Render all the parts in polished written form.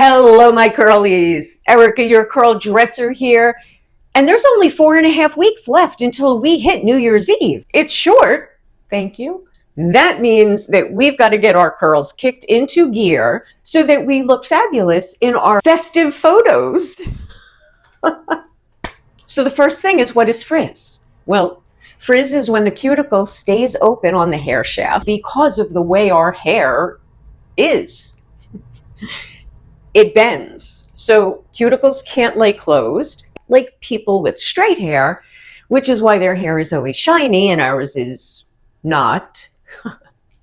Hello, my curlies. Erica, your curl dresser here. And there's only 4.5 weeks left until we hit New Year's Eve. It's short. Thank you. That means that we've got to get our curls kicked into gear so that we look fabulous in our festive photos. So the first thing is, what is frizz? Well, frizz is when the cuticle stays open on the hair shaft because of the way our hair is. It bends. So cuticles can't lay closed like people with straight hair, which is why their hair is always shiny and ours is not.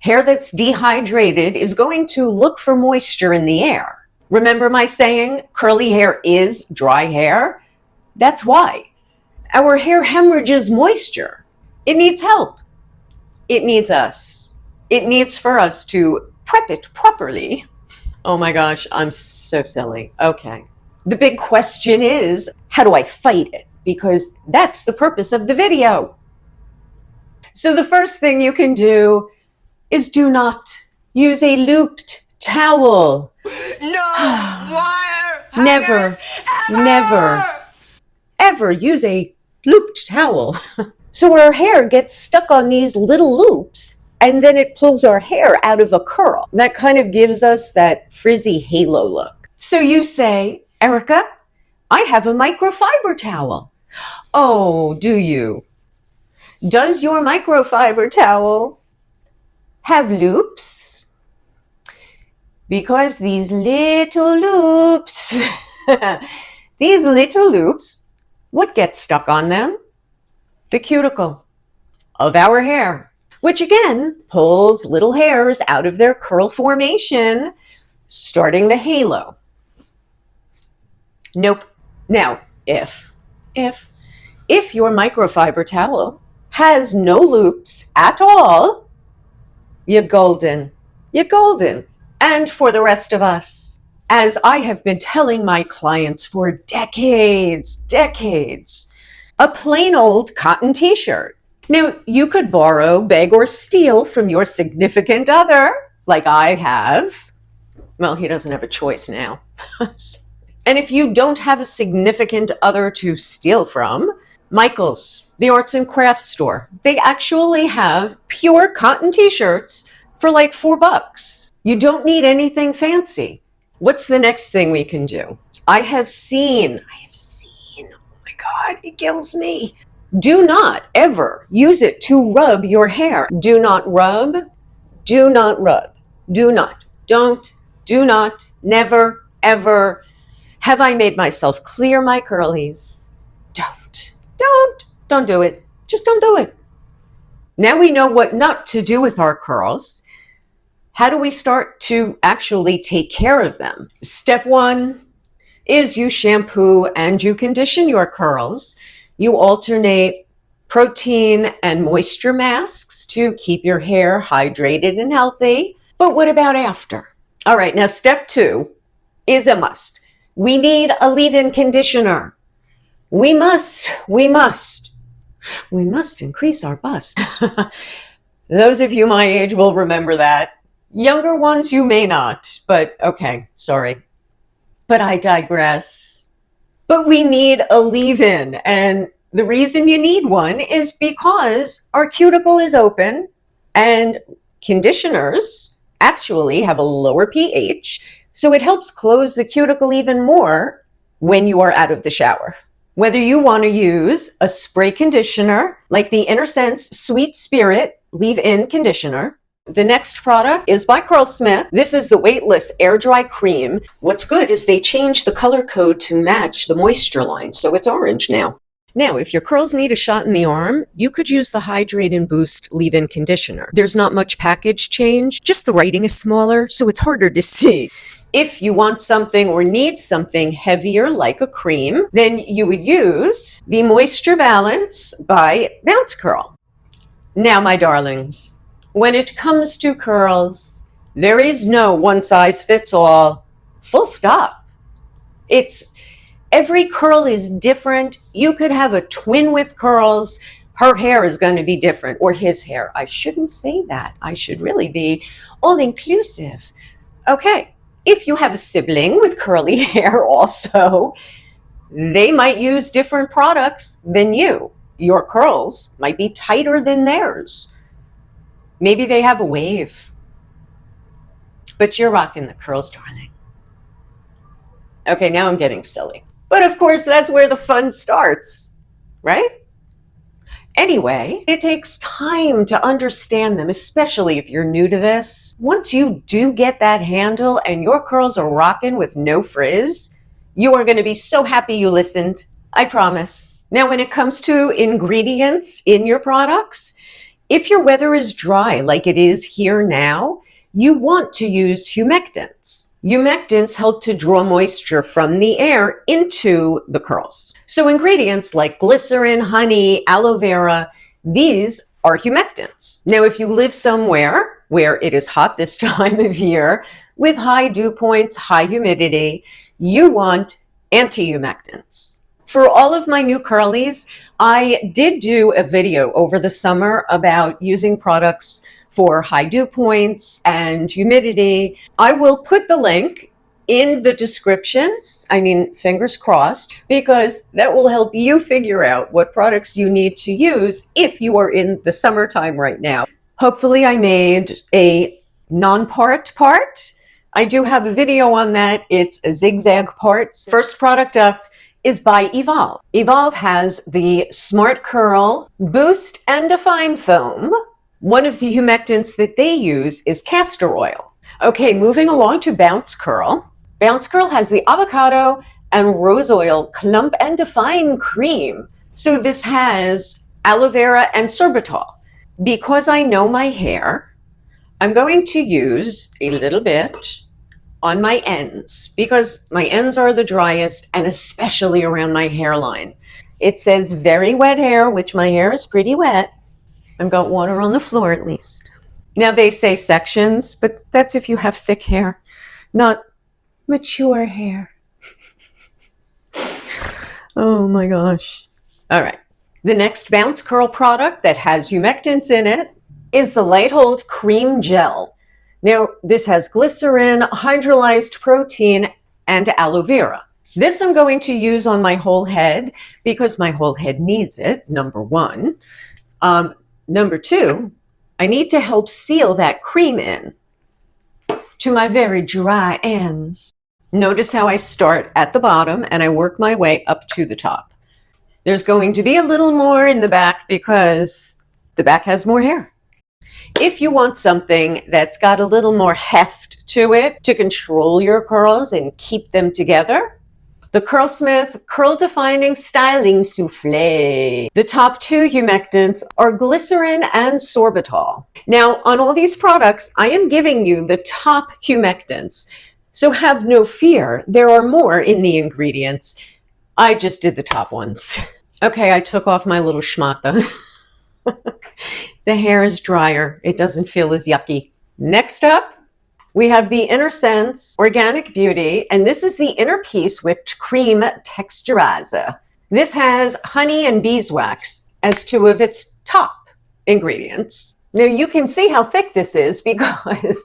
Hair that's dehydrated is going to look for moisture in the air. Remember my saying, curly hair is dry hair? That's why. Our hair hemorrhages moisture. It needs help. It needs us. It needs for us to prep it properly. Oh my gosh, I'm so silly. Okay. The big question is, how do I fight it? Because that's the purpose of the video. So the first thing you can do is do not use a looped towel. No wire Never, ever use a looped towel. So our hair gets stuck on these little loops and then it pulls our hair out of a curl. That kind of gives us that frizzy halo look. So you say, Erica, I have a microfiber towel. Oh, do you? Does your microfiber towel have loops? Because these little loops, what gets stuck on them? The cuticle of our hair, which again pulls little hairs out of their curl formation, starting the halo. Nope. Now, if your microfiber towel has no loops at all, you're golden. You're golden. And for the rest of us, as I have been telling my clients for decades, a plain old cotton t-shirt. Now, you could borrow, beg, or steal from your significant other, like I have. Well, he doesn't have a choice now. And if you don't have a significant other to steal from, Michael's, the arts and crafts store, they actually have pure cotton t-shirts for like $4. You don't need anything fancy. What's the next thing we can do? I have seen, oh my God, it kills me. Do not ever use it to rub your hair. Do not rub, do not rub, do not, don't, do not, never, ever. Have I made myself clear, my curlies? Don't do it. Just don't do it. Now we know what not to do with our curls. How do we start to actually take care of them? Step one is you shampoo and you condition your curls. You alternate protein and moisture masks to keep your hair hydrated and healthy. But what about after? All right, now step two is a must. We need a leave-in conditioner. We must increase our bust. Those of you my age will remember that. Younger ones, you may not, but okay, sorry. But I digress. But we need a leave-in, and the reason you need one is because our cuticle is open and conditioners actually have a lower pH, so it helps close the cuticle even more when you are out of the shower. Whether you want to use a spray conditioner like the INNERSENSE Sweet Spirit Leave-In Conditioner. The next product is by CURLSMITH. This is the weightless air dry cream. What's good is they changed the color code to match the moisture line, so it's orange now. Now, if your curls need a shot in the arm, you could use the Hydrate and Boost leave-in conditioner. There's not much package change, just the writing is smaller, so it's harder to see. If you want something or need something heavier like a cream, then you would use the Moisture Balance by Bounce Curl. Now, my darlings, when it comes to curls, there is no one size fits all, full stop. Every curl is different. You could have a twin with curls. Her hair is going to be different, or his hair. I shouldn't say that. I should really be all inclusive. Okay. if you have a sibling with curly hair also, they might use different products than you. Your curls might be tighter than theirs. Maybe they have a wave, but you're rocking the curls, darling. Okay, now I'm getting silly. But of course, that's where the fun starts, right? Anyway, it takes time to understand them, especially if you're new to this. Once you do get that handle and your curls are rocking with no frizz, you are going to be so happy you listened. I promise. Now, when it comes to ingredients in your products, if your weather is dry like it is here now, you want to use humectants. Humectants help to draw moisture from the air into the curls. So ingredients like glycerin, honey, aloe vera, these are humectants. Now, if you live somewhere where it is hot this time of year with high dew points, high humidity, you want anti-humectants. For all of my new curlies, I did do a video over the summer about using products for high dew points and humidity. I will put the link in the descriptions. I mean, fingers crossed, because that will help you figure out what products you need to use if you are in the summertime right now. Hopefully I made a non-part part. I do have a video on that. It's a zigzag part. First product up is by EVOLVH. EVOLVH has the Smart Curl Boost and Define Foam. One of the humectants that they use is castor oil. Okay, moving along to Bounce Curl. Bounce Curl has the avocado and rose oil clump and define cream. So this has aloe vera and sorbitol. Because I know my hair, I'm going to use a little bit on my ends because my ends are the driest, and especially around my hairline. It says very wet hair, which my hair is pretty wet. I've got water on the floor at least. Now they say sections, but that's if you have thick hair, not mature hair. Oh my gosh. All right. The next Bounce Curl product that has humectants in it is the Light Hold Cream Gel. Now, this has glycerin, hydrolyzed protein, and aloe vera. This I'm going to use on my whole head because my whole head needs it, number one. Number two, I need to help seal that cream in to my very dry ends. Notice how I start at the bottom and I work my way up to the top. There's going to be a little more in the back because the back has more hair. If you want something that's got a little more heft to it to control your curls and keep them together, the CURLSMITH Curl Defining Styling Soufflé. The top two humectants are glycerin and sorbitol. Now, on all these products, I am giving you the top humectants. So have no fear, there are more in the ingredients. I just did the top ones. Okay, I took off my little schmata. The hair is drier. It doesn't feel as yucky. Next up, we have the INNERSENSE Organic Beauty, and this is the Inner Piece Whipped Cream Texturizer. This has honey and beeswax as two of its top ingredients. Now you can see how thick this is because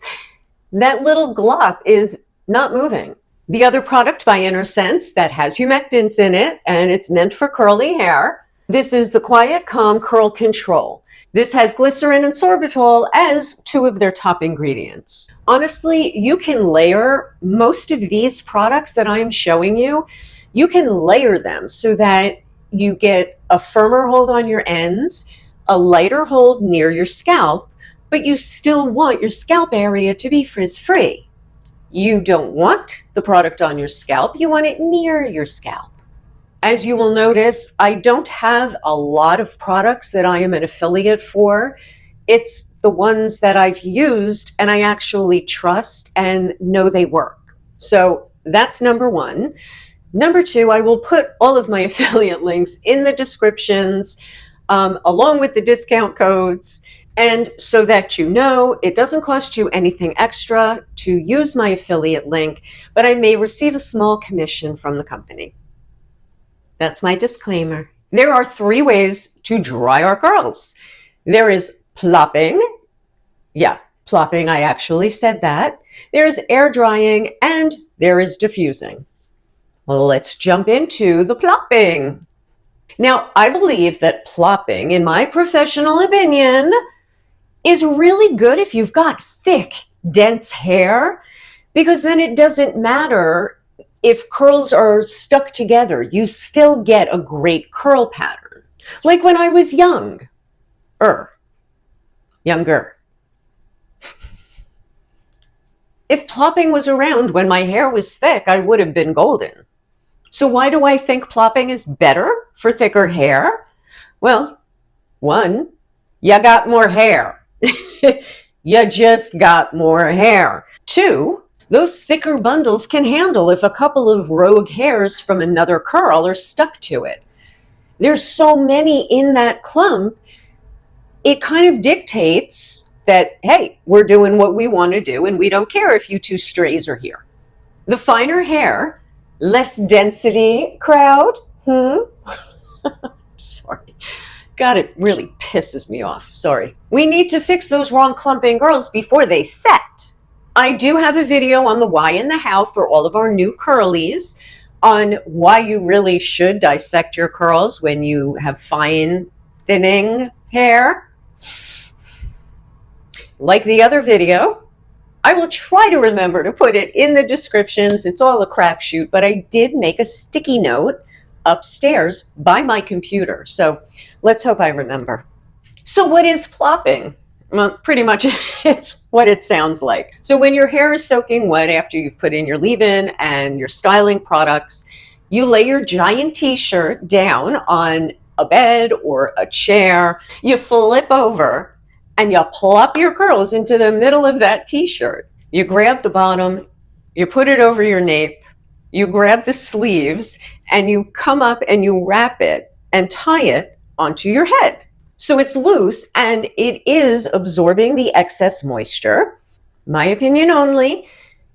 that little glop is not moving. The other product by INNERSENSE that has humectants in it, and it's meant for curly hair, this is the Quiet Calm Curl Control. This has glycerin and sorbitol as two of their top ingredients. Honestly, you can layer most of these products that I'm showing you. You can layer them so that you get a firmer hold on your ends, a lighter hold near your scalp, but you still want your scalp area to be frizz-free. You don't want the product on your scalp, you want it near your scalp. As you will notice, I don't have a lot of products that I am an affiliate for. It's the ones that I've used and I actually trust and know they work. So that's number one. Number two, I will put all of my affiliate links in the descriptions along with the discount codes. And so that you know, it doesn't cost you anything extra to use my affiliate link, but I may receive a small commission from the company. That's my disclaimer. There are 3 ways to dry our curls. There is plopping. Yeah, Plopping, I actually said that. There's air drying and there is diffusing. Well, let's jump into the plopping. Now, I believe that plopping, in my professional opinion, is really good if you've got thick, dense hair, because then it doesn't matter if curls are stuck together. You still get a great curl pattern. Like when I was younger. If plopping was around when my hair was thick, I would have been golden. So why do I think plopping is better for thicker hair? Well, one, you got more hair. You just got more hair. Two, those thicker bundles can handle if a couple of rogue hairs from another curl are stuck to it. There's so many in that clump, it kind of dictates that, hey, we're doing what we want to do and we don't care if you two strays are here. The finer hair, less density crowd, Sorry. God, it really pisses me off. Sorry. We need to fix those wrong clumping girls before they set. I do have a video on the why and the how for all of our new curlies on why you really should dissect your curls when you have fine thinning hair. Like the other video, I will try to remember to put it in the descriptions. It's all a crapshoot, but I did make a sticky note upstairs by my computer. So let's hope I remember. So what is plopping? Well, pretty much it's what it sounds like. So when your hair is soaking wet after you've put in your leave-in and your styling products, you lay your giant t-shirt down on a bed or a chair, you flip over, and you plop your curls into the middle of that t-shirt. You grab the bottom, you put it over your nape, you grab the sleeves, and you come up and you wrap it and tie it onto your head. So it's loose and it is absorbing the excess moisture. My opinion only,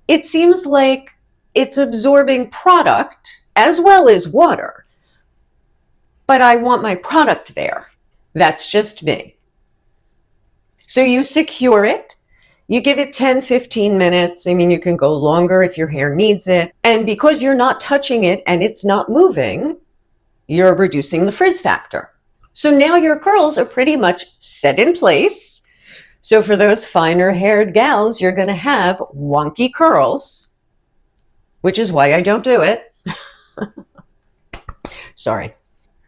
it seems like it's absorbing product as well as water. But I want my product there. That's just me. So you secure it, you give it 10, 15 minutes. I mean, you can go longer if your hair needs it. And because you're not touching it and it's not moving, you're reducing the frizz factor. So now your curls are pretty much set in place. So for those finer haired gals, you're going to have wonky curls, which is why I don't do it. Sorry.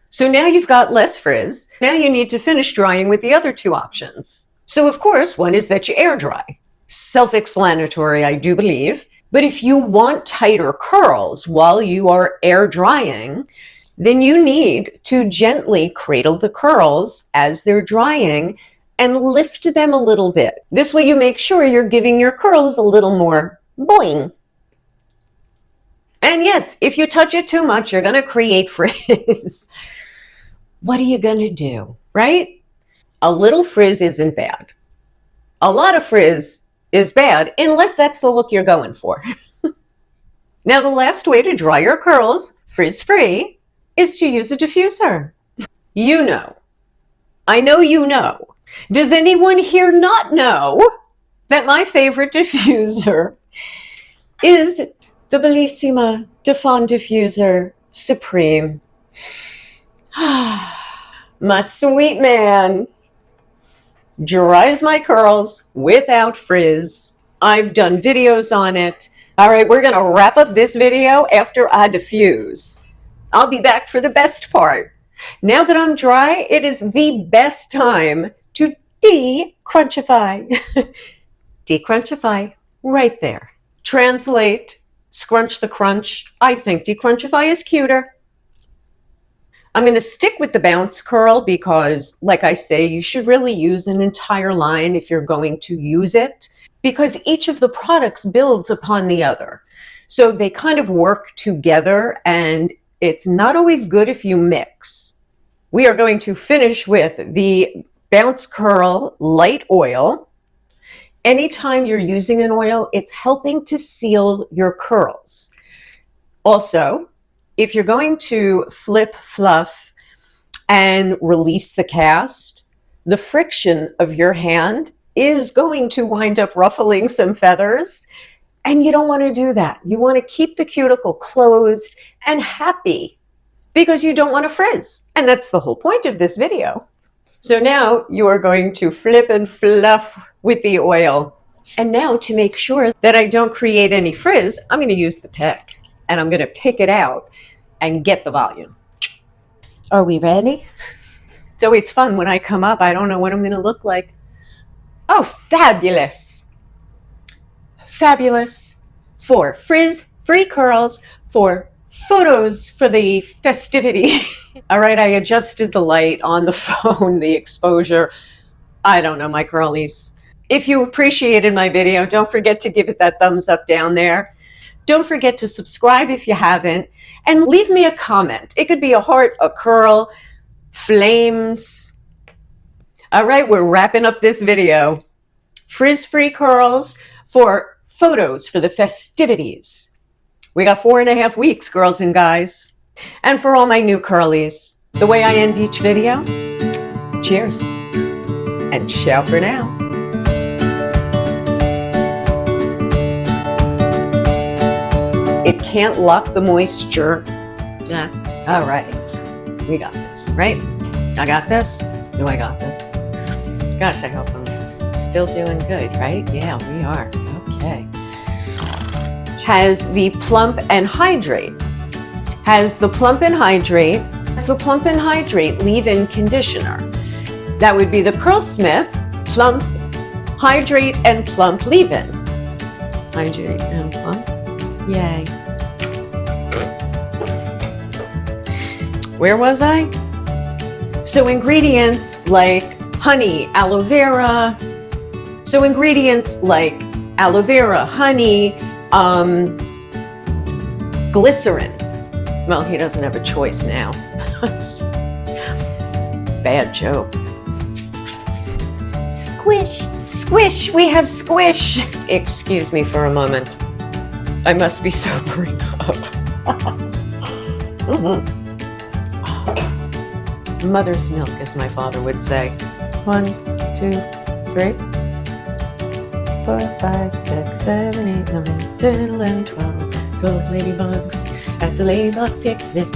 So now you've got less frizz. Now you need to finish drying with the other two options. So of course, one is that you air dry. Self-explanatory, I do believe. But if you want tighter curls while you are air drying, then you need to gently cradle the curls as they're drying and lift them a little bit. This way you make sure you're giving your curls a little more boing. And yes, if you touch it too much, you're going to create frizz. What are you going to do, right? A little frizz isn't bad. A lot of frizz is bad, unless that's the look you're going for. Now, the last way to dry your curls, frizz-free, is to use a diffuser. You know. I know you know. Does anyone here not know that my favorite diffuser is the Bellissima Diffuser Supreme? My sweet man dries my curls without frizz. I've done videos on it. All right, we're going to wrap up this video after I diffuse. I'll be back for the best part. Now that I'm dry, it is the best time to DeCrunchify. DeCrunchify, right there. Translate, scrunch the crunch. I think DeCrunchify is cuter. I'm going to stick with the bounce curl because, like I say, you should really use an entire line if you're going to use it, because each of the products builds upon the other. So they kind of work together, and it's not always good if you mix. We are going to finish with the Bounce Curl Light Oil. Anytime you're using an oil, it's helping to seal your curls. Also, if you're going to flip, fluff, and release the cast, the friction of your hand is going to wind up ruffling some feathers. And you don't want to do that. You want to keep the cuticle closed and happy because you don't want to frizz. And that's the whole point of this video. So now you are going to flip and fluff with the oil. And now to make sure that I don't create any frizz, I'm going to use the pick. And I'm going to pick it out and get the volume. Are we ready? It's always fun when I come up. I don't know what I'm going to look like. Oh, fabulous. Fabulous. For frizz-free curls, for photos for the festivity. All right, I adjusted the light on the phone, the exposure. I don't know, my curlies. If you appreciated my video, don't forget to give it that thumbs up down there. Don't forget to subscribe if you haven't, and leave me a comment. It could be a heart, a curl, flames. All right, we're wrapping up this video. Frizz-free curls for photos for the festivities. We got 4.5 weeks, girls and guys. And for all my new curlies, the way I end each video, cheers and ciao for now. It can't lock the moisture. Yeah. All right. We got this, right? I got this? No, I got this. Gosh, I hope I'm still doing good, right? Yeah, we are. Okay. Has the plump and hydrate. Has the plump and hydrate. Has the plump and hydrate leave-in conditioner. That would be the CURLSMITH plump, hydrate, and plump leave-in. Hydrate and plump. Yay. Where was I? So ingredients like honey, aloe vera. So ingredients like aloe vera, honey, glycerin. Well, he doesn't have a choice now. Bad joke. Squish, squish, we have squish. Excuse me for a moment. I must be sobering up. Mother's milk, as my father would say. 1, 2, 3, 4, 5, 6, 7, 8, 9, 10, 11, 12, 12 ladybugs at the ladybug picnic.